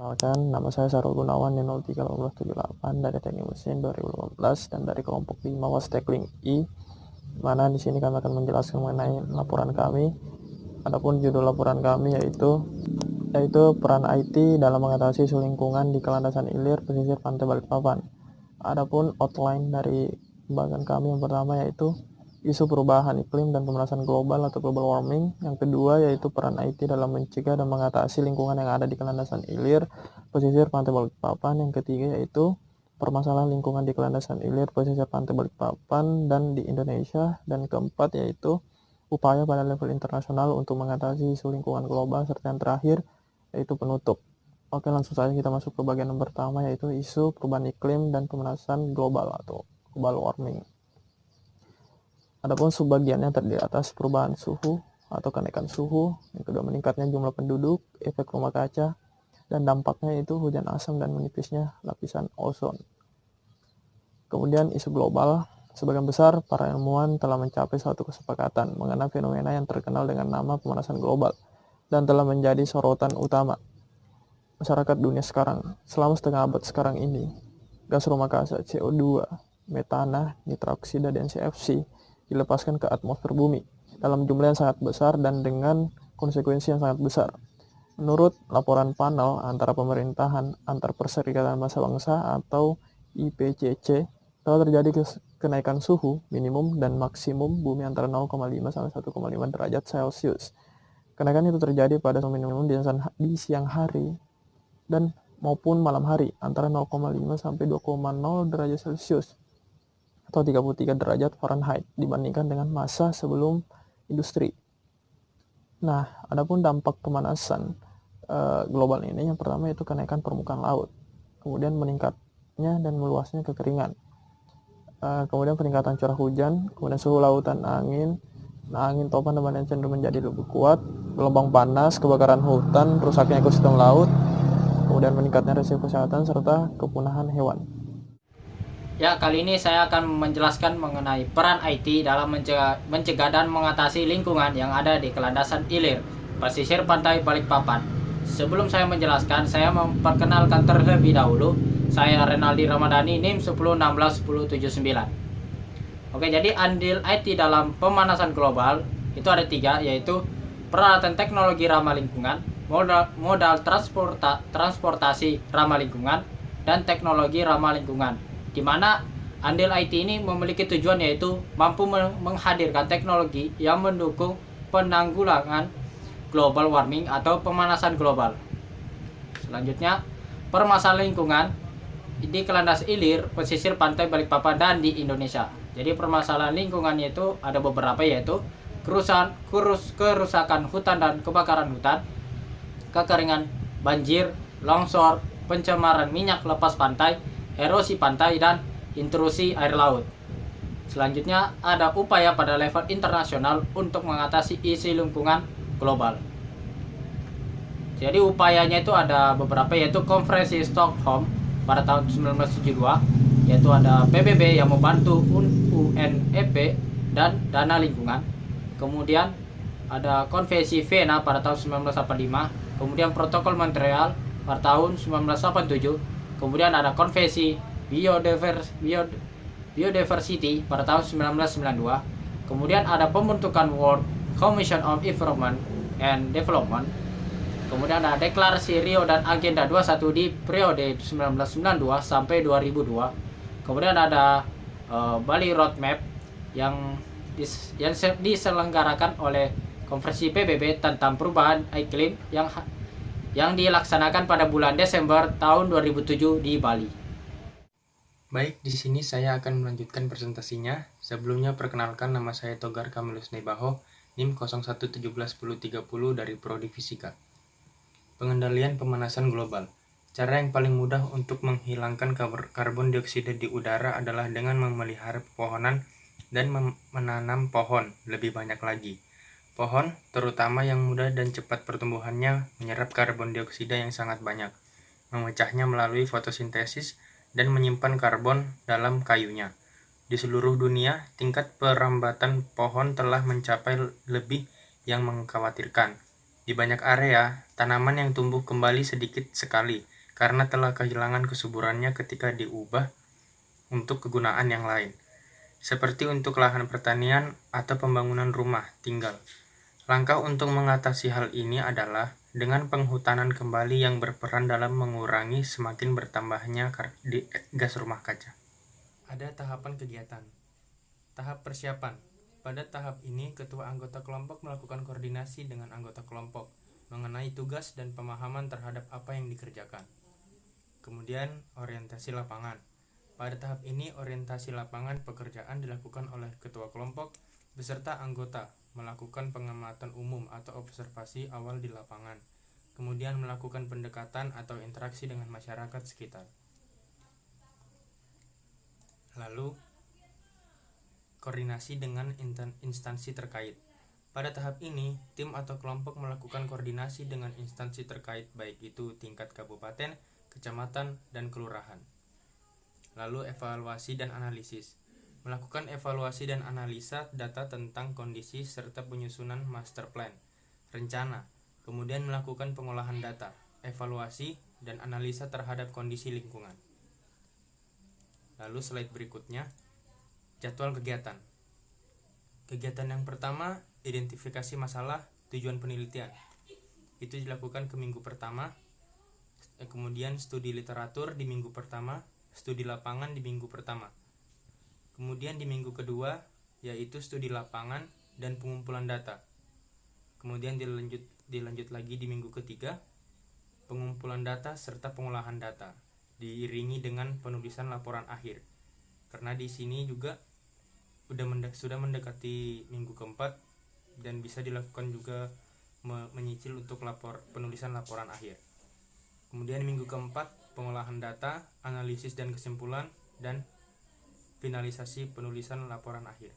Perkenalkan, nama saya Sarul Gunawan di 031878 dari Teknik Mesin 2018 dan dari kelompok 5 Wastekling I, mana di sini kami akan menjelaskan mengenai laporan kami. Adapun judul laporan kami yaitu peran IT dalam mengatasi isu lingkungan di Kelandasan Ilir, pesisir pantai Balikpapan. Adapun outline dari pembahasan kami yang pertama yaitu isu perubahan iklim dan pemanasan global atau global warming. Yang kedua yaitu peran IT dalam mencegah dan mengatasi lingkungan yang ada di Kelandasan Ilir, pesisir pantai Balikpapan. Yang ketiga yaitu permasalahan lingkungan di Kelandasan Ilir, pesisir pantai Balikpapan dan di Indonesia. Dan keempat yaitu upaya pada level internasional untuk mengatasi isu lingkungan global. Serta yang terakhir yaitu penutup. Oke, langsung saja kita masuk ke bagian yang pertama yaitu isu perubahan iklim dan pemanasan global atau global warming. Adapun subbagiannya terdiri atas perubahan suhu atau kenaikan suhu, yang kedua meningkatnya jumlah penduduk, efek rumah kaca, dan dampaknya itu hujan asam dan menipisnya lapisan ozon. Kemudian isu global, sebagian besar para ilmuwan telah mencapai suatu kesepakatan mengenai fenomena yang terkenal dengan nama pemanasan global dan telah menjadi sorotan utama masyarakat dunia sekarang. Selama setengah abad sekarang ini, gas rumah kaca CO2, metana, nitroksida, dan CFC dilepaskan ke atmosfer bumi dalam jumlah yang sangat besar dan dengan konsekuensi yang sangat besar. Menurut laporan panel antara pemerintahan antar Perserikatan Bangsa-Bangsa atau IPCC, telah terjadi kenaikan suhu minimum dan maksimum bumi antara 0,5 sampai 1,5 derajat Celcius. Kenaikan itu terjadi pada minimum di siang hari dan maupun malam hari antara 0,5 sampai 2,0 derajat Celcius atau 33 derajat Fahrenheit dibandingkan dengan masa sebelum industri. Nah, adapun dampak pemanasan global ini, yang pertama itu kenaikan permukaan laut, kemudian meningkatnya dan meluasnya kekeringan, kemudian peningkatan curah hujan, kemudian suhu lautan, angin topan dan badai cenderung menjadi lebih kuat, gelombang panas, kebakaran hutan, rusaknya ekosistem laut, kemudian meningkatnya risiko kesehatan serta kepunahan hewan. Ya, kali ini saya akan menjelaskan mengenai peran IT dalam mencegah dan mengatasi lingkungan yang ada di Kelandasan Ilir, pesisir pantai Balikpapan. Sebelum saya menjelaskan, saya memperkenalkan terlebih dahulu. Saya Renaldi Ramadhani, NIM 10161079. Oke, jadi andil IT dalam pemanasan global itu ada 3, yaitu peralatan teknologi ramah lingkungan, modal transportasi ramah lingkungan, dan teknologi ramah lingkungan, di mana andil IT ini memiliki tujuan yaitu mampu menghadirkan teknologi yang mendukung penanggulangan global warming atau pemanasan global. Selanjutnya, permasalahan lingkungan di Kelandasan Ilir, pesisir pantai Balikpapan, dan di Indonesia. Jadi permasalahan lingkungannya itu ada beberapa, yaitu kerusakan hutan dan kebakaran hutan, kekeringan, banjir, longsor, pencemaran minyak lepas pantai, erosi pantai, dan intrusi air laut. Selanjutnya ada upaya pada level internasional untuk mengatasi isu lingkungan global. Jadi upayanya itu ada beberapa, yaitu Konferensi Stockholm pada tahun 1972, yaitu ada PBB yang membantu UNEP dan dana lingkungan. Kemudian ada Konvensi Vienna pada tahun 1985, kemudian Protokol Montreal pada tahun 1987, kemudian ada Konvensi Biodiversity pada tahun 1992, kemudian ada pembentukan World Commission on Environment and Development, kemudian ada Deklarasi Rio dan Agenda 21 di periode 1992 sampai 2002, kemudian ada Bali Roadmap yang diselenggarakan oleh Konferensi PBB tentang perubahan iklim yang dilaksanakan pada bulan Desember tahun 2007 di Bali. Baik, di sini saya akan melanjutkan presentasinya. Sebelumnya perkenalkan, nama saya Togar Kamilus Nebaho, NIM 01171030 dari Prodi Fisika. Pengendalian pemanasan global. Cara yang paling mudah untuk menghilangkan karbon dioksida di udara adalah dengan memelihara pepohonan dan menanam pohon lebih banyak lagi. Pohon, terutama yang mudah dan cepat pertumbuhannya, menyerap karbon dioksida yang sangat banyak, memecahnya melalui fotosintesis, dan menyimpan karbon dalam kayunya. Di seluruh dunia, tingkat perambatan pohon telah mencapai lebih yang mengkhawatirkan. Di banyak area, tanaman yang tumbuh kembali sedikit sekali karena telah kehilangan kesuburannya ketika diubah untuk kegunaan yang lain, seperti untuk lahan pertanian atau pembangunan rumah tinggal. Langkah untuk mengatasi hal ini adalah dengan penghutanan kembali yang berperan dalam mengurangi semakin bertambahnya gas rumah kaca. Ada tahapan kegiatan. Tahap persiapan. Pada tahap ini, ketua anggota kelompok melakukan koordinasi dengan anggota kelompok mengenai tugas dan pemahaman terhadap apa yang dikerjakan. Kemudian, orientasi lapangan. Pada tahap ini, orientasi lapangan pekerjaan dilakukan oleh ketua kelompok beserta anggota melakukan pengamatan umum atau observasi awal di lapangan, kemudian melakukan pendekatan atau interaksi dengan masyarakat sekitar. Lalu, koordinasi dengan instansi terkait. Pada tahap ini, tim atau kelompok melakukan koordinasi dengan instansi terkait baik itu tingkat kabupaten, kecamatan, dan kelurahan. Lalu evaluasi dan analisis. Melakukan evaluasi dan analisa data tentang kondisi serta penyusunan master plan, rencana, kemudian melakukan pengolahan data, evaluasi, dan analisa terhadap kondisi lingkungan. Lalu slide berikutnya, jadwal kegiatan. Kegiatan yang pertama, identifikasi masalah, tujuan penelitian. Itu dilakukan ke minggu pertama, kemudian studi literatur di minggu pertama, studi lapangan di minggu pertama. Kemudian di minggu kedua, yaitu studi lapangan dan pengumpulan data. Kemudian dilanjut lagi di minggu ketiga, pengumpulan data serta pengolahan data, diiringi dengan penulisan laporan akhir. Karena di sini juga sudah mendekati minggu keempat dan bisa dilakukan juga menyicil untuk penulisan laporan akhir. Kemudian minggu keempat, pengolahan data, analisis dan kesimpulan, dan finalisasi penulisan laporan akhir.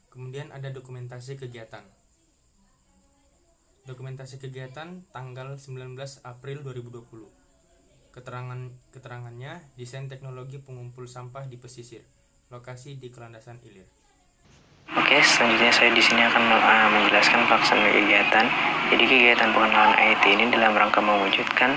Kemudian ada dokumentasi kegiatan. Dokumentasi kegiatan tanggal 19 April 2020. Keterangannya, desain teknologi pengumpul sampah di pesisir, lokasi di Kelandasan Ilir. Oke, selanjutnya saya di sini akan menjelaskan pelaksanaan kegiatan. Jadi kegiatan pengenalan IT ini dalam rangka mewujudkan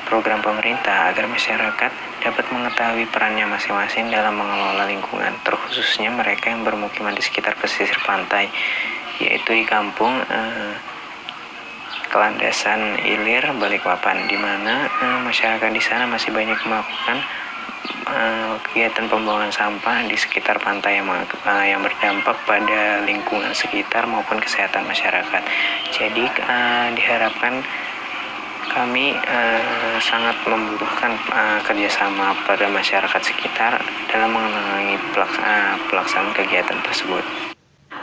program pemerintah agar masyarakat dapat mengetahui perannya masing-masing dalam mengelola lingkungan, terkhususnya mereka yang bermukiman di sekitar pesisir pantai, yaitu di kampung Kelandasan Ilir, Balikpapan, di mana masyarakat di sana masih banyak melakukan kegiatan pembuangan sampah di sekitar pantai yang berdampak pada lingkungan sekitar maupun kesehatan masyarakat. Jadi diharapkan kami sangat membutuhkan kerjasama pada masyarakat sekitar dalam mengenai pelaksanaan kegiatan tersebut.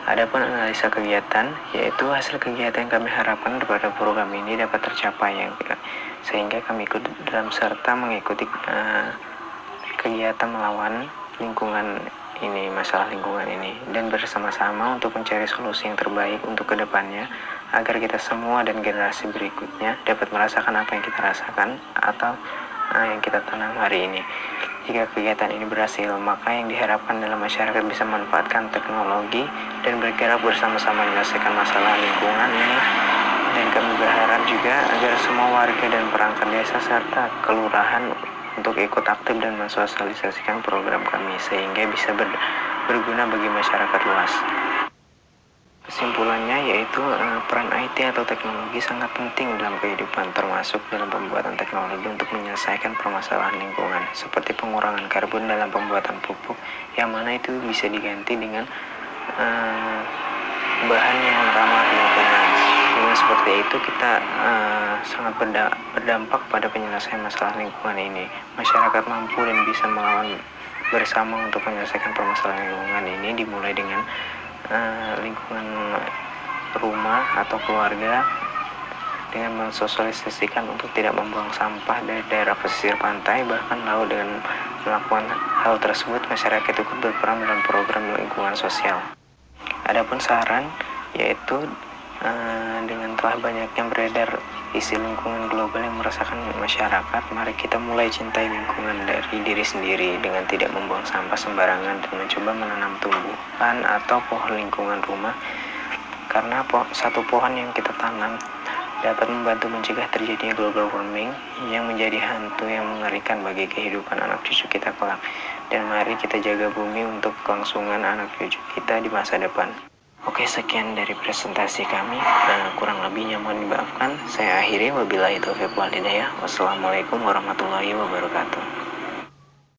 Adapun analisa kegiatan, yaitu hasil kegiatan yang kami harapkan pada program ini dapat tercapai, sehingga kami ikut dalam serta mengikuti kegiatan melawan lingkungan ini, masalah lingkungan ini, dan bersama-sama untuk mencari solusi yang terbaik untuk kedepannya, agar kita semua dan generasi berikutnya dapat merasakan apa yang kita rasakan atau yang kita tanam hari ini. Jika kegiatan ini berhasil, maka yang diharapkan dalam masyarakat bisa memanfaatkan teknologi dan bergerak bersama-sama menyelesaikan masalah lingkungan ini. Dan kami berharap juga agar semua warga dan perangkat desa serta kelurahan untuk ikut aktif dan mensosialisasikan program kami sehingga bisa berguna bagi masyarakat luas. Kesimpulannya yaitu peran IT atau teknologi sangat penting dalam kehidupan, termasuk dalam pembuatan teknologi untuk menyelesaikan permasalahan lingkungan seperti pengurangan karbon dalam pembuatan pupuk, yang mana itu bisa diganti dengan bahan yang ramah lingkungan. Dengan seperti itu kita sangat berdampak pada penyelesaian masalah lingkungan ini. Masyarakat mampu dan bisa melawan bersama untuk menyelesaikan permasalahan lingkungan ini, dimulai dengan lingkungan rumah atau keluarga dengan mensosialisasikan untuk tidak membuang sampah dari daerah pesisir pantai bahkan laut. Dengan melakukan hal tersebut, masyarakat ikut berperan dalam program lingkungan sosial. Adapun saran yaitu dengan telah banyaknya beredar isu lingkungan global yang meresahkan masyarakat, mari kita mulai cintai lingkungan dari diri sendiri dengan tidak membuang sampah sembarangan dan mencoba menanam tumbuhan atau pohon lingkungan rumah karena satu pohon yang kita tanam dapat membantu mencegah terjadinya global warming yang menjadi hantu yang mengerikan bagi kehidupan anak cucu kita kelak. Dan mari kita jaga bumi untuk kelangsungan anak cucu kita di masa depan. Oke, sekian dari presentasi kami. Kurang lebihnya mohon dimaafkan. Saya akhiri, wabillahi taufiq wal hidayah. Wassalamualaikum warahmatullahi wabarakatuh.